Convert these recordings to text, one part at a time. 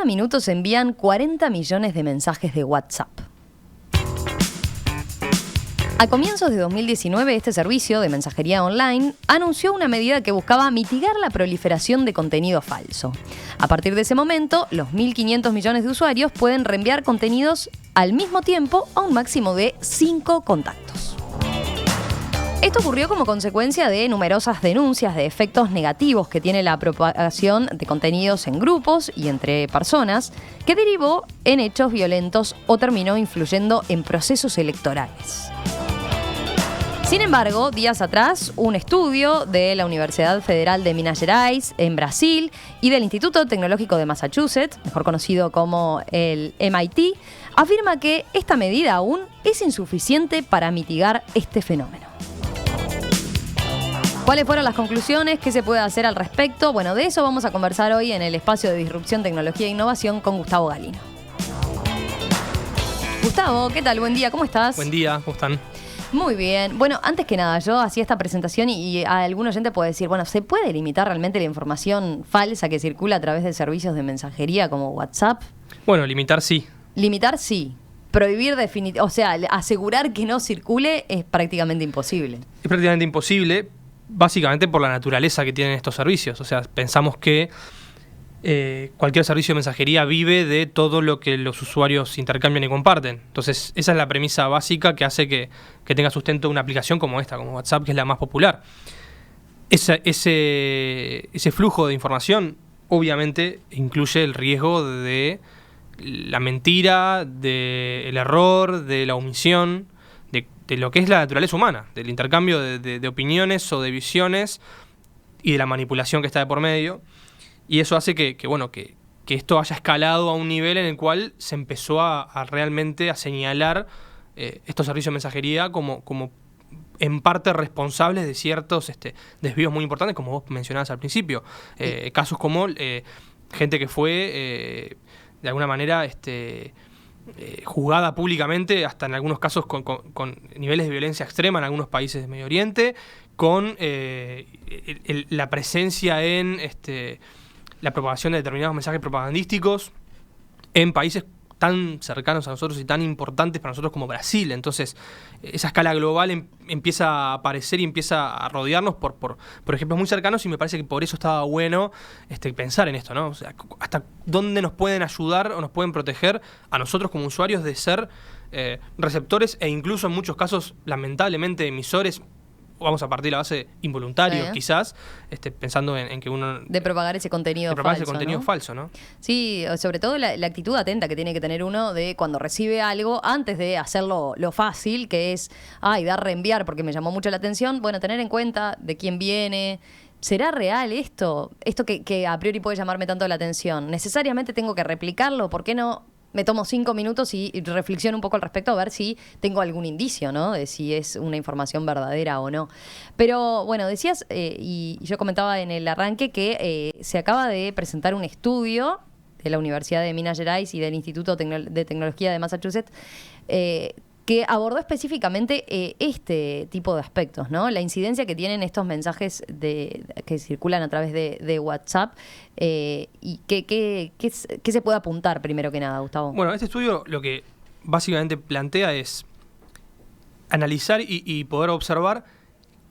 minuto se envían 40 millones de mensajes de WhatsApp. A comienzos de 2019, este servicio de mensajería online anunció una medida que buscaba mitigar la proliferación de contenido falso. A partir de ese momento, los 1.500 millones de usuarios pueden reenviar contenidos al mismo tiempo a un máximo de 5 contactos. Esto ocurrió como consecuencia de numerosas denuncias de efectos negativos que tiene la propagación de contenidos en grupos y entre personas, que derivó en hechos violentos o terminó influyendo en procesos electorales. Sin embargo, días atrás, un estudio de la Universidad Federal de Minas Gerais, en Brasil, y del Instituto Tecnológico de Massachusetts, mejor conocido como el MIT, afirma que esta medida aún es insuficiente para mitigar este fenómeno. ¿Cuáles fueron las conclusiones? ¿Qué se puede hacer al respecto? Bueno, de eso vamos a conversar hoy en el espacio de Disrupción, Tecnología e Innovación con Gustavo Galino. Gustavo, ¿qué tal? Buen día, ¿cómo estás? Buen día, ¿cómo están? Muy bien. Bueno, antes que nada, yo hacía esta presentación y a algún oyente puede decir, bueno, ¿se puede limitar realmente la información falsa que circula a través de servicios de mensajería como WhatsApp? Bueno, limitar sí. Limitar sí. Prohibir definitivamente, o sea, asegurar que no circule es prácticamente imposible. Es prácticamente imposible, básicamente por la naturaleza que tienen estos servicios. O sea, pensamos que cualquier servicio de mensajería vive de todo lo que los usuarios intercambian y comparten. Entonces, esa es la premisa básica que hace que tenga sustento una aplicación como esta, como WhatsApp, que es la más popular. Ese flujo de información, obviamente, incluye el riesgo de la mentira, del error, de la omisión, de lo que es la naturaleza humana, del intercambio de opiniones o de visiones y de la manipulación que está de por medio. Y eso hace que esto haya escalado a un nivel en el cual se empezó a realmente a señalar estos servicios de mensajería como en parte responsables de ciertos desvíos muy importantes, como vos mencionabas al principio. Casos como gente que fue, de alguna manera, juzgada públicamente, hasta en algunos casos con niveles de violencia extrema en algunos países de Medio Oriente, con la presencia en la propagación de determinados mensajes propagandísticos en países tan cercanos a nosotros y tan importantes para nosotros como Brasil. Entonces, esa escala global empieza a aparecer y empieza a rodearnos por ejemplos muy cercanos, y me parece que por eso estaba bueno pensar en esto, ¿no? O sea, hasta dónde nos pueden ayudar o nos pueden proteger a nosotros como usuarios de ser receptores e incluso en muchos casos, lamentablemente, emisores. Vamos a partir de la base involuntario, quizás, pensando en que uno... De propagar ese contenido falso, ¿no? Sí, sobre todo la actitud atenta que tiene que tener uno de cuando recibe algo, antes de hacerlo lo fácil, que es, dar reenviar porque me llamó mucho la atención. Bueno, tener en cuenta de quién viene. ¿Será real esto? Esto que a priori puede llamarme tanto la atención. ¿Necesariamente tengo que replicarlo? ¿Por qué no me tomo 5 minutos y reflexiono un poco al respecto a ver si tengo algún indicio, ¿no? De si es una información verdadera o no? Pero bueno, decías, y yo comentaba en el arranque, que se acaba de presentar un estudio de la Universidad de Minas Gerais y del Instituto de Tecnología de Massachusetts, que abordó específicamente este tipo de aspectos, ¿no? La incidencia que tienen estos mensajes que circulan a través de WhatsApp, y qué se puede apuntar primero que nada, Gustavo. Bueno, este estudio lo que básicamente plantea es analizar y poder observar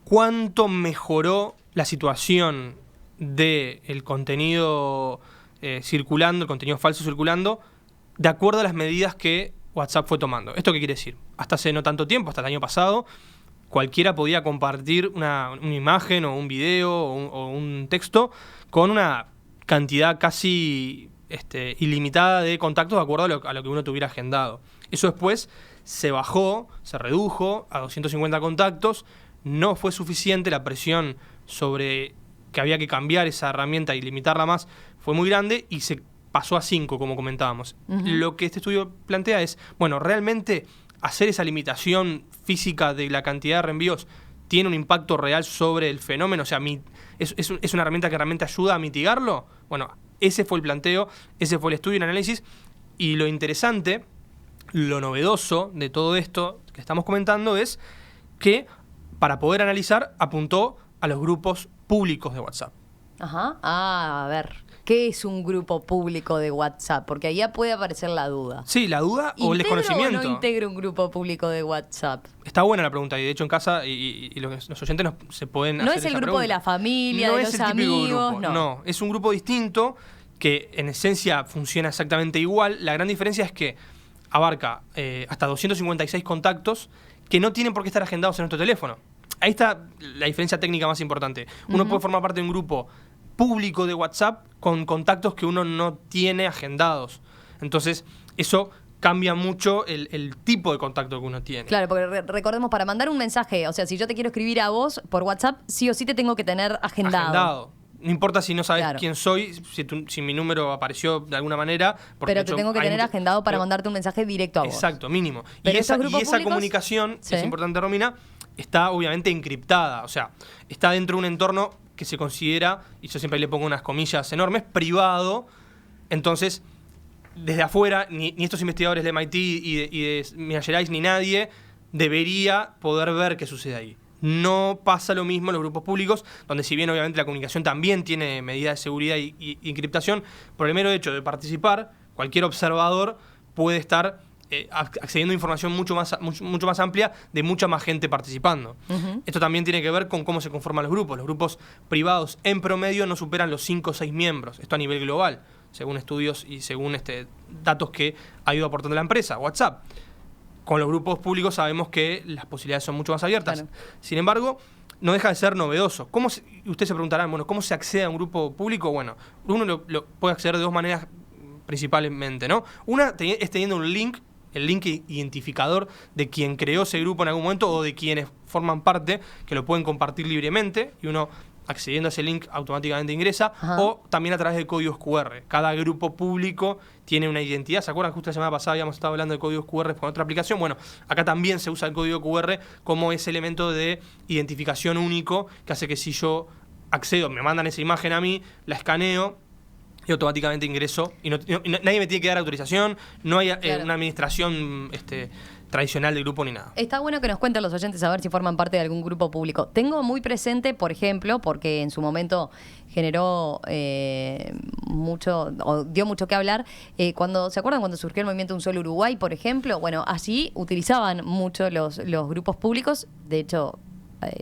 cuánto mejoró la situación del contenido circulando, el contenido falso circulando, de acuerdo a las medidas que WhatsApp fue tomando. ¿Esto qué quiere decir? Hasta hace no tanto tiempo, hasta el año pasado, cualquiera podía compartir una imagen o un video o un texto con una cantidad casi ilimitada de contactos de acuerdo a lo que uno tuviera agendado. Eso después se bajó, se redujo a 250 contactos. No fue suficiente, la presión sobre que había que cambiar esa herramienta y limitarla más fue muy grande y se pasó a 5, como comentábamos. Uh-huh. Lo que este estudio plantea es, bueno, realmente hacer esa limitación física de la cantidad de reenvíos tiene un impacto real sobre el fenómeno, o sea, es una herramienta que realmente ayuda a mitigarlo. Bueno, ese fue el planteo, ese fue el estudio y el análisis, y lo interesante, lo novedoso de todo esto que estamos comentando es que para poder analizar apuntó a los grupos públicos de WhatsApp. Ajá, a ver. ¿Qué es un grupo público de WhatsApp? Porque ahí ya puede aparecer la duda. Sí, la duda o el ¿Integro desconocimiento. o no integro un grupo público de WhatsApp? Está buena la pregunta y de hecho en casa y los oyentes se pueden No hacer es el esa grupo de pregunta. la familia, No de es los el típico amigos, grupo, no. es un grupo distinto que en esencia funciona exactamente igual. La gran diferencia es que abarca hasta 256 contactos que no tienen por qué estar agendados en nuestro teléfono. Ahí está la diferencia técnica más importante. Uno puede formar parte de un grupo público de WhatsApp con contactos que uno no tiene agendados. Entonces, eso cambia mucho el tipo de contacto que uno tiene. Claro, porque recordemos, para mandar un mensaje, o sea, si yo te quiero escribir a vos por WhatsApp, sí o sí te tengo que tener agendado. No importa si no sabes Claro. quién soy, si mi número apareció de alguna manera. Porque Pero de te hecho, tengo que hay tener mucho- agendado para pero- mandarte un mensaje directo a vos. Exacto, mínimo. Pero Y estos esa grupos públicos, comunicación, sí. es importante, Romina, está obviamente encriptada. O sea, está dentro de un entorno que se considera, y yo siempre le pongo unas comillas enormes, privado. Entonces, desde afuera, ni estos investigadores de MIT y de Minas Gerais, ni nadie debería poder ver qué sucede ahí. No pasa lo mismo en los grupos públicos, donde si bien obviamente la comunicación también tiene medidas de seguridad y encriptación, por el mero hecho de participar, cualquier observador puede estar accediendo a información mucho más amplia de mucha más gente participando. Esto también tiene que ver con cómo se conforman los grupos. Los grupos privados en promedio no superan los 5 o 6 miembros. Esto a nivel global, según estudios y según datos que ha ido aportando la empresa, WhatsApp. Con los grupos públicos sabemos que las posibilidades son mucho más abiertas. Claro. Sin embargo, no deja de ser novedoso. Ustedes se preguntarán, bueno, ¿cómo se accede a un grupo público? Bueno, uno lo puede acceder de dos maneras principalmente, ¿no? Una es teniendo un link, el link identificador de quien creó ese grupo en algún momento o de quienes forman parte, que lo pueden compartir libremente y uno accediendo a ese link automáticamente ingresa. Ajá. O también a través de códigos QR. Cada grupo público tiene una identidad. ¿Se acuerdan? Justo la semana pasada habíamos estado hablando de códigos QR con otra aplicación. Bueno, acá también se usa el código QR como ese elemento de identificación único que hace que si yo accedo, me mandan esa imagen a mí, la escaneo y automáticamente ingreso. Y nadie me tiene que dar autorización, no hay Claro. una administración tradicional del grupo ni nada. Está bueno que nos cuenten los oyentes a ver si forman parte de algún grupo público. Tengo muy presente, por ejemplo, porque en su momento generó mucho, o dio mucho que hablar, ¿se acuerdan cuando surgió el movimiento Un Solo Uruguay, por ejemplo? Bueno, allí utilizaban mucho los grupos públicos. De hecho,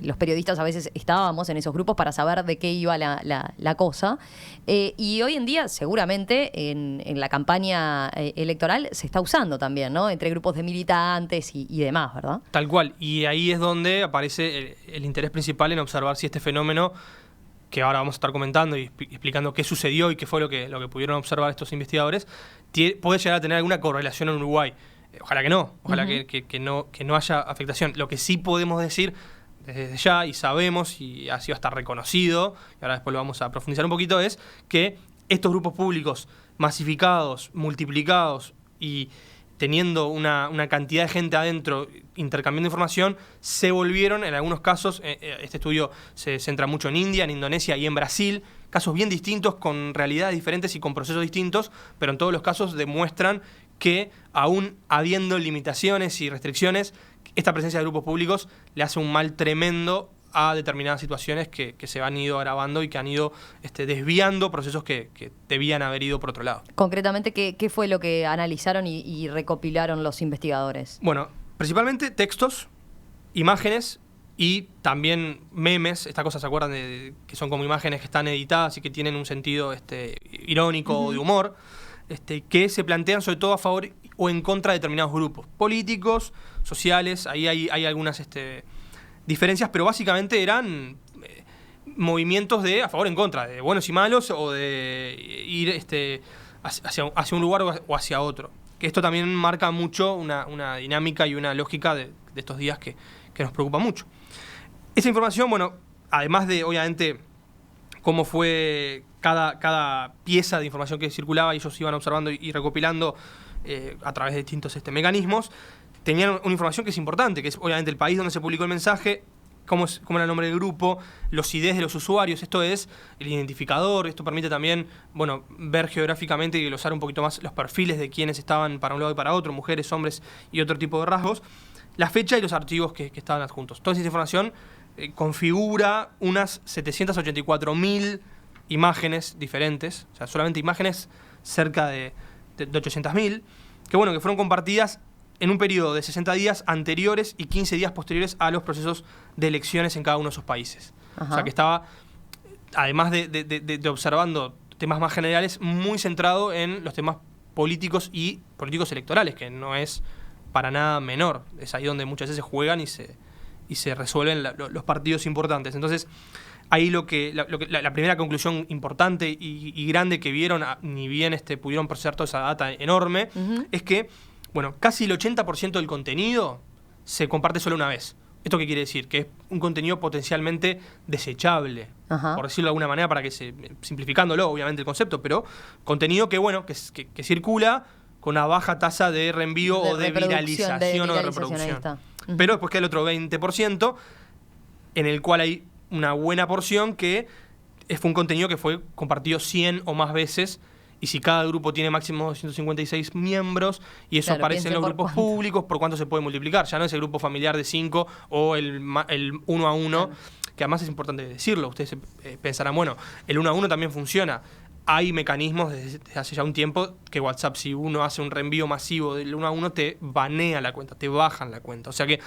los periodistas a veces estábamos en esos grupos para saber de qué iba la cosa. Y hoy en día, seguramente, en la campaña electoral se está usando también, ¿no? Entre grupos de militantes y demás, ¿verdad? Tal cual. Y ahí es donde aparece el interés principal en observar si este fenómeno, que ahora vamos a estar comentando y explicando qué sucedió y qué fue lo que pudieron observar estos investigadores, puede llegar a tener alguna correlación en Uruguay. Ojalá que no. Ojalá que no haya afectación. Lo que sí podemos decir desde ya, y sabemos, y ha sido hasta reconocido, y ahora después lo vamos a profundizar un poquito, es que estos grupos públicos masificados, multiplicados y teniendo una cantidad de gente adentro intercambiando información, se volvieron, en algunos casos, este estudio se centra mucho en India, en Indonesia y en Brasil, casos bien distintos, con realidades diferentes y con procesos distintos, pero en todos los casos demuestran que aún habiendo limitaciones y restricciones, esta presencia de grupos públicos le hace un mal tremendo a determinadas situaciones que se han ido agravando y que han ido desviando procesos que debían haber ido por otro lado. Concretamente, ¿qué fue lo que analizaron y recopilaron los investigadores? Bueno, principalmente textos, imágenes y también memes. Estas cosas, ¿se acuerdan? Que son como imágenes que están editadas y que tienen un sentido irónico o de humor, que se plantean sobre todo a favor o en contra de determinados grupos políticos, sociales. Ahí hay algunas diferencias, pero básicamente eran movimientos de a favor o en contra, de buenos y malos, o de ir hacia un lugar o hacia otro. Que esto también marca mucho una dinámica y una lógica de estos días que nos preocupa mucho. Esa información, bueno, además de, obviamente, cómo fue cada pieza de información que circulaba y ellos iban observando y recopilando a través de distintos mecanismos, tenían una información que es importante, que es obviamente el país donde se publicó el mensaje, cómo era el nombre del grupo, los IDs de los usuarios, esto es el identificador. Esto permite también, bueno, ver geográficamente y glosar un poquito más los perfiles de quienes estaban para un lado y para otro, mujeres, hombres y otro tipo de rasgos, la fecha y los archivos que estaban adjuntos. Toda esa información configura unas 784.000 imágenes diferentes, o sea, solamente imágenes cerca de 800.000, que bueno, que fueron compartidas en un periodo de 60 días anteriores y 15 días posteriores a los procesos de elecciones en cada uno de esos países. Ajá. O sea, que estaba, además de observando temas más generales, muy centrado en los temas políticos y políticos electorales, que no es para nada menor. Es ahí donde muchas veces juegan y se resuelven los partidos importantes. Entonces, ahí la primera conclusión importante y grande que vieron, ni bien pudieron procesar toda esa data enorme, es que, bueno, casi el 80% del contenido se comparte solo una vez. ¿Esto qué quiere decir? Que es un contenido potencialmente desechable, Ajá. por decirlo de alguna manera, simplificándolo, obviamente, el concepto, pero contenido que, bueno, que circula con una baja tasa de reenvío o de viralización o de reproducción. Pero después queda el otro 20%, en el cual hay una buena porción que fue un contenido que fue compartido 100 o más veces, y si cada grupo tiene máximo 256 miembros, y eso aparece en los grupos públicos, ¿por cuánto se puede multiplicar? Ya no es el grupo familiar de 5 o el 1 a 1, que además es importante decirlo. Ustedes pensarán, bueno, el 1 a 1 también funciona. Hay mecanismos desde hace ya un tiempo que WhatsApp, si uno hace un reenvío masivo del 1 a 1, te banea la cuenta, te bajan la cuenta. O sea que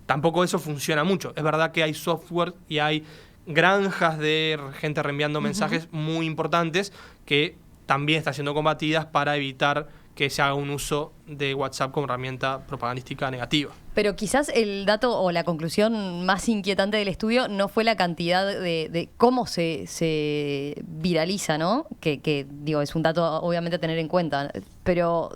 tampoco eso funciona mucho. Es verdad que hay software y hay granjas de gente reenviando mensajes muy importantes que también están siendo combatidas para evitar que se haga un uso de WhatsApp como herramienta propagandística negativa. Pero quizás el dato o la conclusión más inquietante del estudio no fue la cantidad de cómo se viraliza, ¿no? Que digo, es un dato obviamente a tener en cuenta, pero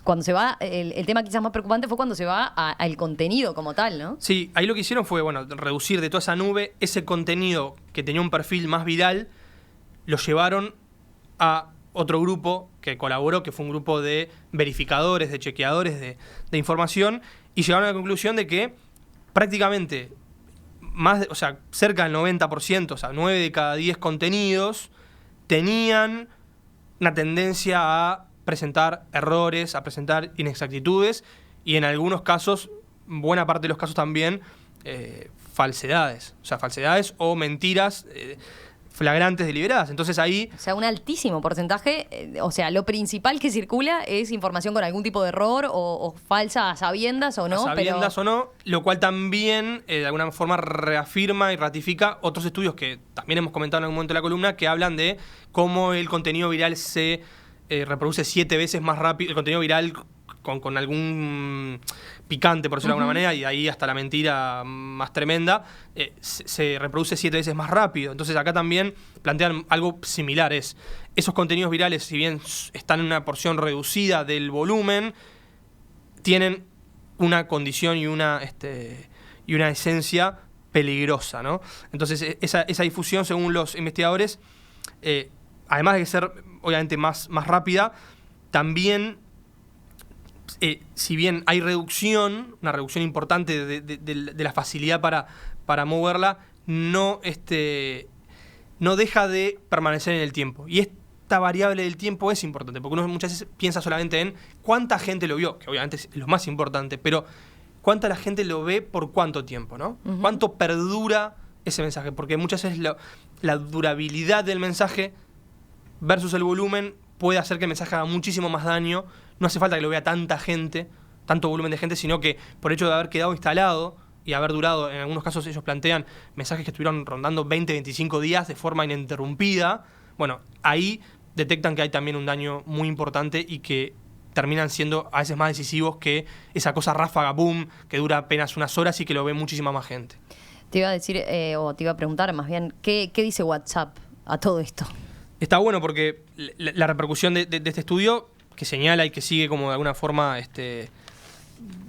cuando se va, el tema quizás más preocupante fue cuando se va al contenido como tal, ¿no? Sí, ahí lo que hicieron fue, bueno, reducir de toda esa nube ese contenido que tenía un perfil más viral, lo llevaron a otro grupo que colaboró, que fue un grupo de verificadores, de chequeadores de información, y llegaron a la conclusión de que prácticamente cerca del 90%, o sea, 9 de cada 10 contenidos tenían una tendencia a presentar errores, a presentar inexactitudes, y en algunos casos, buena parte de los casos también, falsedades. O sea, falsedades o mentiras flagrantes deliberadas. Entonces ahí... O sea, un altísimo porcentaje, o sea, lo principal que circula es información con algún tipo de error o falsa a sabiendas o no. A sabiendas o no, lo cual también de alguna forma reafirma y ratifica otros estudios que también hemos comentado en algún momento de la columna, que hablan de cómo el contenido viral se reproduce 7 veces más rápido, el contenido viral con algún picante, por decirlo de alguna manera, y ahí hasta la mentira más tremenda, se reproduce 7 veces más rápido. Entonces acá también plantean algo similar, esos contenidos virales, si bien están en una porción reducida del volumen, tienen una condición y una esencia peligrosa, ¿no? Entonces esa difusión, según los investigadores, además de ser obviamente más rápida, también si bien hay una reducción importante de la facilidad para moverla, no deja de permanecer en el tiempo. Y esta variable del tiempo es importante, porque uno muchas veces piensa solamente en cuánta gente lo vio, que obviamente es lo más importante, pero cuánta la gente lo ve por cuánto tiempo, ¿no? Cuánto perdura ese mensaje, porque muchas veces la durabilidad del mensaje versus el volumen puede hacer que el mensaje haga muchísimo más daño. No hace falta que lo vea tanta gente, tanto volumen de gente, sino que por el hecho de haber quedado instalado y haber durado, en algunos casos ellos plantean mensajes que estuvieron rondando 20, 25 días de forma ininterrumpida, bueno, ahí detectan que hay también un daño muy importante y que terminan siendo a veces más decisivos que esa cosa ráfaga, boom, que dura apenas unas horas y que lo ve muchísima más gente. Te iba a decir, o te iba a preguntar más bien, ¿qué dice WhatsApp a todo esto? Está bueno porque la repercusión de este estudio, que señala y que sigue como de alguna forma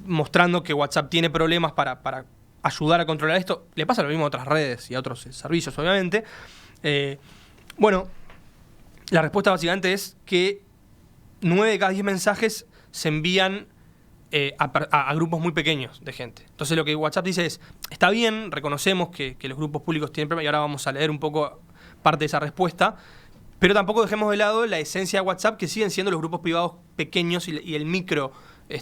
mostrando que WhatsApp tiene problemas para ayudar a controlar esto, le pasa lo mismo a otras redes y a otros servicios, obviamente. Bueno, la respuesta básicamente es que 9 de cada 10 mensajes se envían a grupos muy pequeños de gente. Entonces lo que WhatsApp dice es, está bien, reconocemos que los grupos públicos tienen problemas, y ahora vamos a leer un poco parte de esa respuesta, pero tampoco dejemos de lado la esencia de WhatsApp, que siguen siendo los grupos privados pequeños y el micro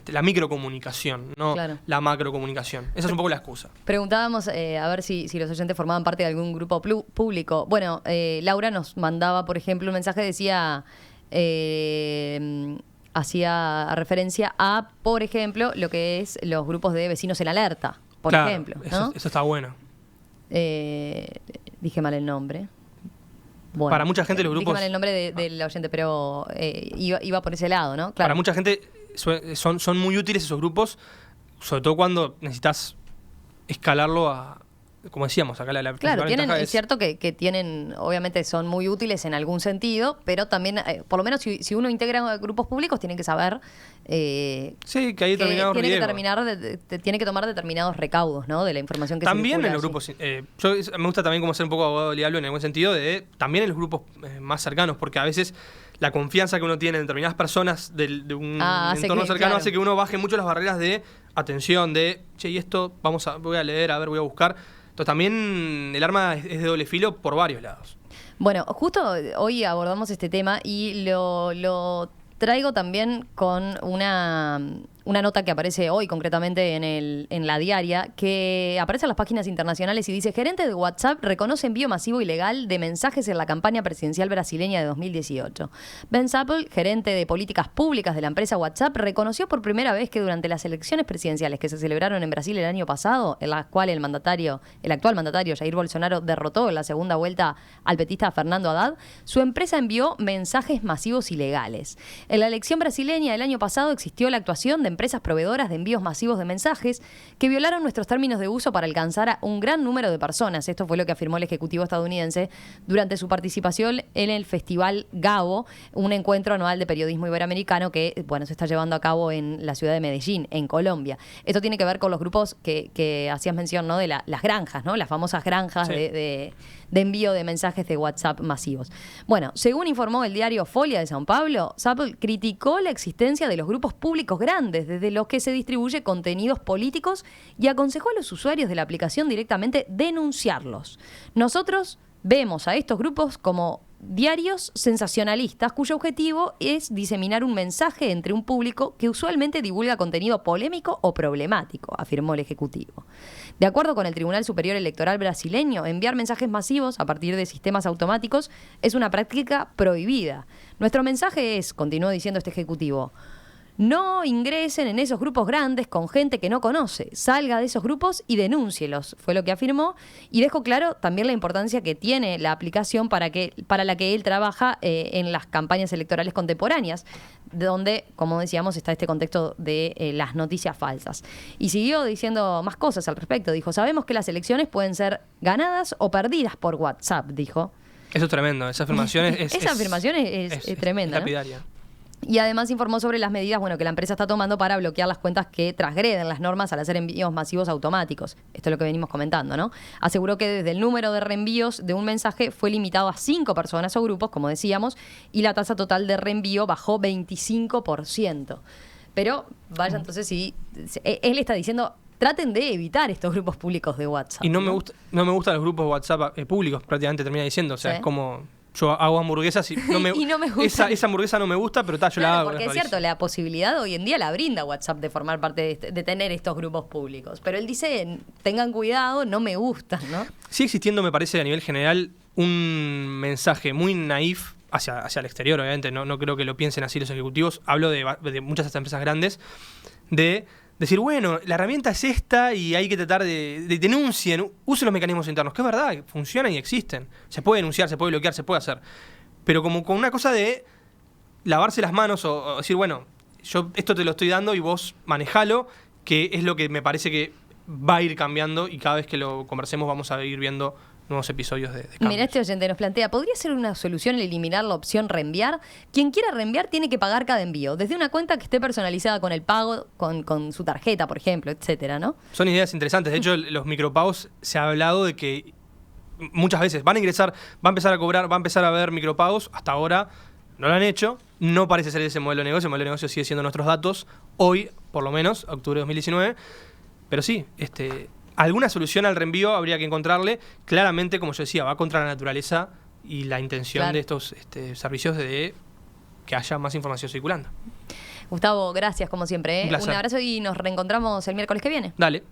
la microcomunicación, no Claro. la macrocomunicación. Esa es un poco la excusa. Preguntábamos a ver si los oyentes formaban parte de algún grupo público. Bueno, Laura nos mandaba, por ejemplo, un mensaje, decía, hacía referencia a, por ejemplo, lo que es los grupos de vecinos en alerta, por Claro, ejemplo. ¿no? Eso está bueno. Dije mal el nombre. Bueno, Para mucha gente los grupos... Dije mal el nombre del oyente, pero iba por ese lado, ¿no? Claro. Para mucha gente son muy útiles esos grupos, sobre todo cuando necesitas escalarlo a... Como decíamos, acá la Claro, principal ventaja es cierto que tienen, obviamente son muy útiles en algún sentido, pero también, por lo menos si uno integra grupos públicos, tienen que saber sí, que hay determinados tiene que tomar determinados recaudos, ¿no? De la información que también circula en los grupos, me gusta también como ser un poco abogado del diablo en algún sentido, también en los grupos más cercanos, porque a veces la confianza que uno tiene en determinadas personas de un entorno cercano claro. hace que uno baje mucho las barreras de atención, che, y esto voy a leer, a ver, voy a buscar. Entonces también el arma es de doble filo por varios lados. Bueno, justo hoy abordamos este tema y lo traigo también con una nota que aparece hoy concretamente en La Diaria, que aparece en las páginas internacionales y dice: gerente de WhatsApp reconoce envío masivo ilegal de mensajes en la campaña presidencial brasileña de 2018. Ben Zapple, gerente de políticas públicas de la empresa WhatsApp, reconoció por primera vez que durante las elecciones presidenciales que se celebraron en Brasil el año pasado, en las cuales el actual mandatario Jair Bolsonaro derrotó en la segunda vuelta al petista Fernando Haddad, su empresa envió mensajes masivos ilegales. En la elección brasileña del año pasado existió la actuación de empresas proveedoras de envíos masivos de mensajes que violaron nuestros términos de uso para alcanzar a un gran número de personas. Esto fue lo que afirmó el ejecutivo estadounidense durante su participación en el Festival Gabo, un encuentro anual de periodismo iberoamericano que, bueno, se está llevando a cabo en la ciudad de Medellín, en Colombia. Esto tiene que ver con los grupos que hacías mención, ¿no? De las granjas, ¿no? Las famosas granjas Sí. de envío de mensajes de WhatsApp masivos. Bueno, según informó el diario Folia de São Paulo, Zapple criticó la existencia de los grupos públicos grandes, desde los que se distribuye contenidos políticos, y aconsejó a los usuarios de la aplicación directamente denunciarlos. Nosotros vemos a estos grupos como diarios sensacionalistas cuyo objetivo es diseminar un mensaje entre un público que usualmente divulga contenido polémico o problemático, afirmó el ejecutivo. De acuerdo con el Tribunal Superior Electoral brasileño, enviar mensajes masivos a partir de sistemas automáticos es una práctica prohibida. Nuestro mensaje es, continuó diciendo este ejecutivo, no ingresen en esos grupos grandes con gente que no conoce. Salga de esos grupos y denúncielos, fue lo que afirmó. Y dejó claro también la importancia que tiene la aplicación para la que él trabaja en las campañas electorales contemporáneas, donde, como decíamos, está este contexto de las noticias falsas. Y siguió diciendo más cosas al respecto. Dijo: sabemos que las elecciones pueden ser ganadas o perdidas por WhatsApp, dijo. Eso es tremendo, esa afirmación es tremenda, es lapidaria. ¿no? Y además informó sobre las medidas, que la empresa está tomando para bloquear las cuentas que transgreden las normas al hacer envíos masivos automáticos. Esto es lo que venimos comentando, ¿no? Aseguró que desde el número de reenvíos de un mensaje fue limitado a 5 personas o grupos, como decíamos, y la tasa total de reenvío bajó 25%. Pero vaya, entonces, si él está diciendo: traten de evitar estos grupos públicos de WhatsApp. Y no me gustan los grupos de WhatsApp públicos, prácticamente termina diciendo. O sea, ¿Sí? Es como... Yo hago hamburguesas y no me, Y no me gusta. Esa hamburguesa no me gusta, pero yo la hago. Porque es cierto, la posibilidad hoy en día la brinda WhatsApp de formar parte de tener estos grupos públicos. Pero él dice: tengan cuidado, no me gustan, ¿no? Sigue existiendo, me parece, a nivel general, un mensaje muy naif hacia el exterior, obviamente. No creo que lo piensen así los ejecutivos. Hablo de muchas de estas empresas grandes, de decir, bueno, la herramienta es esta y hay que tratar de denuncien, usen los mecanismos internos, que es verdad, funcionan y existen. Se puede denunciar, se puede bloquear, se puede hacer. Pero como con una cosa de lavarse las manos o decir, bueno, yo esto te lo estoy dando y vos manejalo, que es lo que me parece que va a ir cambiando y cada vez que lo conversemos vamos a ir viendo nuevos episodios de cambios. Mira, este oyente nos plantea: ¿podría ser una solución el eliminar la opción reenviar? Quien quiera reenviar tiene que pagar cada envío, desde una cuenta que esté personalizada con el pago, con su tarjeta, por ejemplo, etcétera, ¿no? Son ideas interesantes. De hecho, los micropagos, se ha hablado de que muchas veces van a ingresar, va a empezar a cobrar, va a empezar a haber micropagos. Hasta ahora no lo han hecho. No parece ser ese modelo de negocio. El modelo de negocio sigue siendo nuestros datos. Hoy, por lo menos, octubre de 2019. Pero sí, alguna solución al reenvío habría que encontrarle. Claramente, como yo decía, va contra la naturaleza y la intención de estos servicios de que haya más información circulando. Gustavo, gracias como siempre. Un placer. Un abrazo y nos reencontramos el miércoles que viene. Dale.